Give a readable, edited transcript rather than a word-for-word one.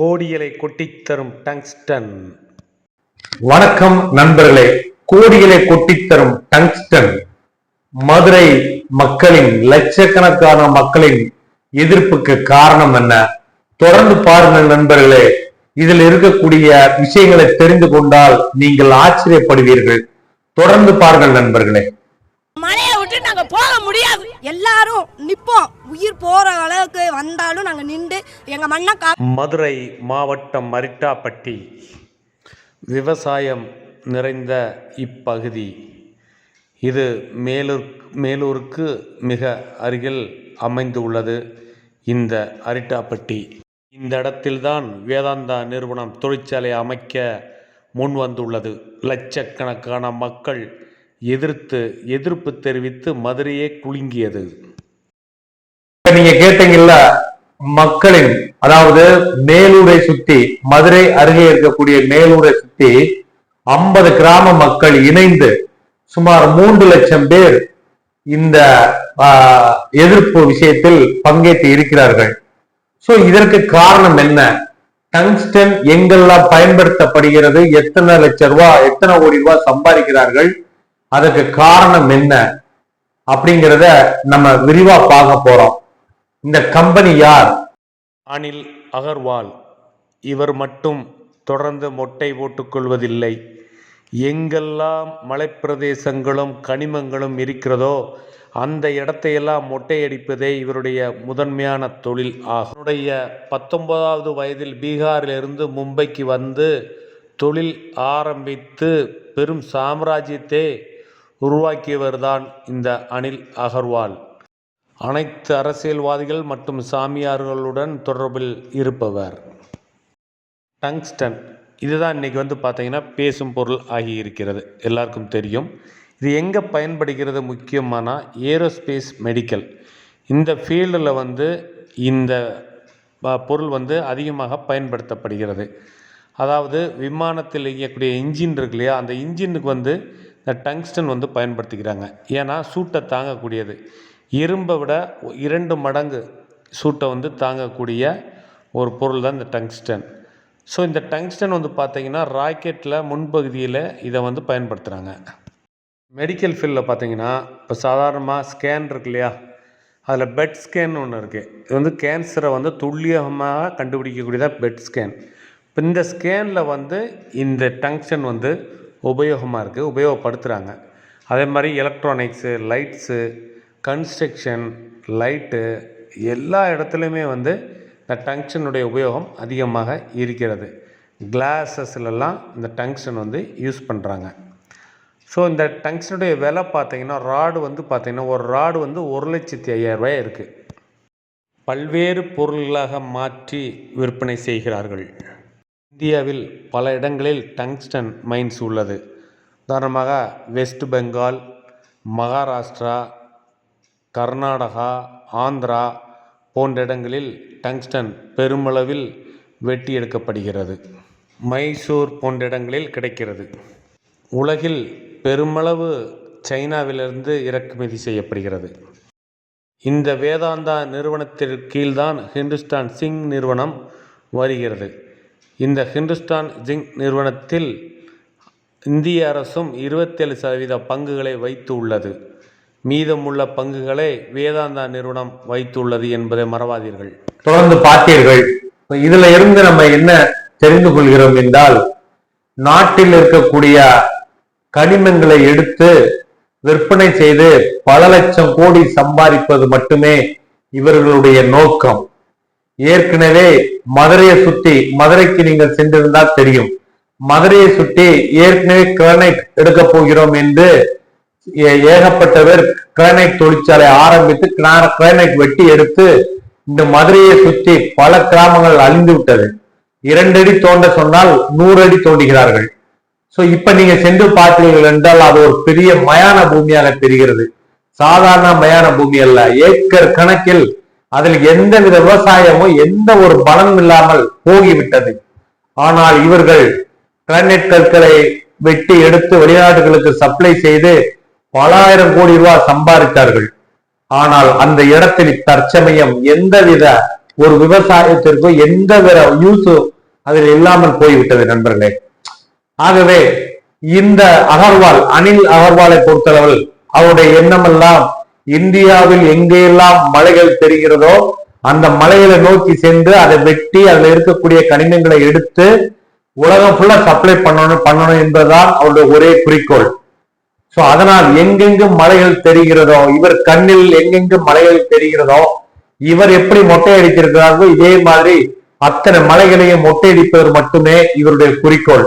கோடிகளை கொட்டித்தரும் டங்ஸ்டன். வணக்கம் நண்பர்களே. கோடிகளை கொட்டித்தரும் டங்ஸ்டன் மதுரை மக்களின் லட்சக்கணக்கான மக்களின் எதிர்ப்புக்கு காரணம் என்ன? தொடர்ந்து பாருங்கள் நண்பர்களே. இதில் இருக்கக்கூடிய விஷயங்களை தெரிந்து கொண்டால் நீங்கள் ஆச்சரியப்படுவீர்கள். தொடர்ந்து பாருங்கள் நண்பர்களே. மலையை விட்டு நாங்க போக முடியாது, எல்லாரும் நிப்போம். உயிர் போற அளவுக்கு வந்தாலும் நாங்க நின்று எங்க மண்ணை மதுரை மாவட்டம் மரிட்டாப்பட்டி விவசாயம் நிறைந்த இப்பகுதி. இது மேலூருக்கு மிக அருகில் அமைந்துள்ளது இந்த அரிட்டாப்பட்டி. இந்த இடத்தில்தான் வேதாந்தா நிறுவனம் தொழிற்சாலை அமைக்க முன் வந்துள்ளது. லட்சக்கணக்கான மக்கள் எதிர்ப்பு தெரிவித்து மதுரையே குலுங்கியது. நீங்க கேட்டீங்கல்ல, மக்களின் அதாவது மேலூரை சுத்தி, மதுரை அருகே இருக்கக்கூடிய மேலூரை சுத்தி 50 கிராம மக்கள் இணைந்து சுமார் 3 லட்சம் பேர் இந்த எதிர்ப்பு விஷயத்தில் பங்கேற்று இருக்கிறார்கள். சோ இதற்கு காரணம் என்ன? டங்ஸ்டன் எங்கெல்லாம் பயன்படுத்தப்படுகிறது, எத்தனை லட்சம் ரூபாய், எத்தனை கோடி ரூபாய் சம்பாதிக்கிறார்கள், அதுக்கு காரணம் என்ன அப்படிங்கிறத நம்ம விரிவா பார்க்க போறோம். இந்த கம்பெனி யார்? அனில் அகர்வால். இவர் மட்டும் தொடர்ந்து மொட்டை போட்டுக் கொள்வதில்லை. எங்கெல்லாம் மலைப்பிரதேசங்களும் கனிமங்களும் இருக்கிறதோ அந்த இடத்தையெல்லாம் மொட்டையடிப்பதே இவருடைய முதன்மையான தொழில் ஆகும். அவருடைய 19வது வயதில் பீகாரிலிருந்து மும்பைக்கு வந்து தொழில் ஆரம்பித்து பெரும் சாம்ராஜ்யத்தை உருவாக்கியவர்தான் இந்த அனில் அகர்வால். அனைத்து அரசியல்வாதிகள் மற்றும் சாமியார்களுடன் தொடர்பில் இருப்பவர். டங்ஸ்டன் இதுதான் இன்னைக்கு பார்த்தீங்கன்னா பேசும் பொருள் ஆகி இருக்கிறது, எல்லாருக்கும் தெரியும். இது எங்கே பயன்படுகிறது? முக்கியமான ஏரோஸ்பேஸ் மெடிக்கல் இந்த ஃபீல்டில் இந்த பொருள் அதிகமாக பயன்படுத்தப்படுகிறது. அதாவது விமானத்தில் இயக்கக்கூடிய இன்ஜின் இருக்கு இல்லையா, அந்த இன்ஜினுக்கு இந்த டங்ஸ்டன் பயன்படுத்திக்கிறாங்க. ஏன்னா சூட்டை தாங்கக்கூடியது. இரும்பை விட 2 மடங்கு சூட்டை தாங்கக்கூடிய ஒரு பொருள் தான் இந்த டங்ஸ்டன். ஸோ இந்த டங்ஸ்டன் பார்த்தீங்கன்னா ராக்கெட்டில் முன்பகுதியில் இதை பயன்படுத்துகிறாங்க. மெடிக்கல் ஃபீல்டில் பார்த்தீங்கன்னா இப்போ சாதாரணமாக ஸ்கேன் இருக்கு இல்லையா, அதில் பெட் ஸ்கேன் ஒன்று இருக்குது. இது கேன்சரை துல்லியமாக கண்டுபிடிக்கக்கூடியதாக பெட் ஸ்கேன். இப்போ இந்த ஸ்கேனில் இந்த டங்ஸ்டன் உபயோகமாக இருக்குது, உபயோகப்படுத்துகிறாங்க. அதே மாதிரி எலக்ட்ரானிக்ஸு, லைட்ஸு, கன்ஸ்ட்ரக்ஷன், லைட்டு எல்லா இடத்துலையுமே இந்த டங்ஸ்டனுடைய உபயோகம் அதிகமாக இருக்கிறது. கிளாஸஸ்லாம் இந்த டங்ஸ்டன் யூஸ் பண்ணுறாங்க. ஸோ இந்த டங்ஸ்டனுடைய விலை பார்த்தீங்கன்னா ராடு பார்த்தீங்கன்னா ஒரு ராடு 1,50,000 இருக்குது. பல்வேறு பொருள்களாக மாற்றி விற்பனை செய்கிறார்கள். இந்தியாவில் பல இடங்களில் டங்ஸ்டன் மைன்ஸ் உள்ளது. உதாரணமாக வெஸ்ட் பெங்கால், மகாராஷ்டிரா, கர்நாடகா, ஆந்திரா போன்ற இடங்களில் டங்ஸ்டன் பெருமளவில் வெட்டி எடுக்கப்படுகிறது. மைசூர் போன்ற இடங்களில் கிடைக்கிறது. உலகில் பெருமளவு சைனாவிலிருந்து இறக்குமதி செய்யப்படுகிறது. இந்த வேதாந்தா நிறுவனத்திற்கு கீழ்தான் ஹிந்துஸ்தான் ஜிங்க் நிறுவனம் வருகிறது. இந்த ஹிந்துஸ்தான் ஜிங்க் நிறுவனத்தில் இந்திய அரசும் 27% பங்குகளை வைத்து உள்ளது. மீதமுள்ள பங்குகளை வேதாந்தா நிறுவனம் வைத்துள்ளது என்பதை மறவாதீர்கள். தொடர்ந்து பார்த்தீர்கள். இதுல இருந்து நம்ம என்ன தெரிந்து கொள்கிறோம் என்றால், நாட்டில் இருக்கக்கூடிய கனிமங்களை எடுத்து விற்பனை செய்து பல லட்சம் கோடி சம்பாதிப்பது மட்டுமே இவர்களுடைய நோக்கம். ஏற்கனவே மதுரையை சுத்தி, மதுரைக்கு நீங்கள் சென்றிருந்தால் தெரியும், மதுரையை சுற்றி ஏற்கனவே கிரானைட் எடுக்க போகிறோம் என்று ஏகப்பட்டவர் கிரானைட் தொழிற்சாலை ஆரம்பித்து கிரானைட் வெட்டி எடுத்து இந்த மதுரையை சுற்றி பல கிராமங்கள் அழிந்து விட்டது. 2 அடி தோண்ட சொன்னால் 100 அடி தோண்டுகிறார்கள். சோ இப்ப நீங்க சென்று பார்த்தீர்கள் என்றால் அது ஒரு பெரிய மயான பூமியாக தெரிகிறது. சாதாரண மயான பூமி அல்ல, ஏக்கர் கணக்கில் அதில் எந்தவித விவசாயமும் எந்த ஒரு பலனும் இல்லாமல் போகிவிட்டது. ஆனால் இவர்கள் கிரானைட் கற்களை வெட்டி எடுத்து வெளிநாடுகளுக்கு சப்ளை செய்து பல ஆயிரம் கோடி ரூபாய் சம்பாதித்தார்கள். ஆனால் அந்த இடத்தில் தற்சமயம் எந்தவித ஒரு விவசாயத்திற்கோ எந்த வித யூஸ் அதில் இல்லாமல் போய்விட்டது நண்பர்களே. ஆகவே இந்த அகர்வால், அனில் அகர்வாலை பொறுத்தளவில் அவருடைய எண்ணமெல்லாம் இந்தியாவில் எங்கெல்லாம் மலைகள் தெரிகிறதோ அந்த மலைகளை நோக்கி சென்று அதை வெட்டி அதுல இருக்கக்கூடிய கனிமங்களை எடுத்து உலகம் ஃபுல்லா சப்ளை பண்ணணும் என்பதுதான் அவருடைய ஒரே குறிக்கோள். சோ அதனால் எங்கெங்கு மலைகள் தெரிகிறதோ, இவர் கண்ணில் எங்கெங்கு மலைகள் தெரிகிறதோ, இவர் எப்படி மொட்டை அடித்திருக்கிறார்களோ இதே மாதிரி அத்தனை மலைகளையும் மொட்டையடிப்பது மட்டுமே இவருடைய குறிக்கோள்.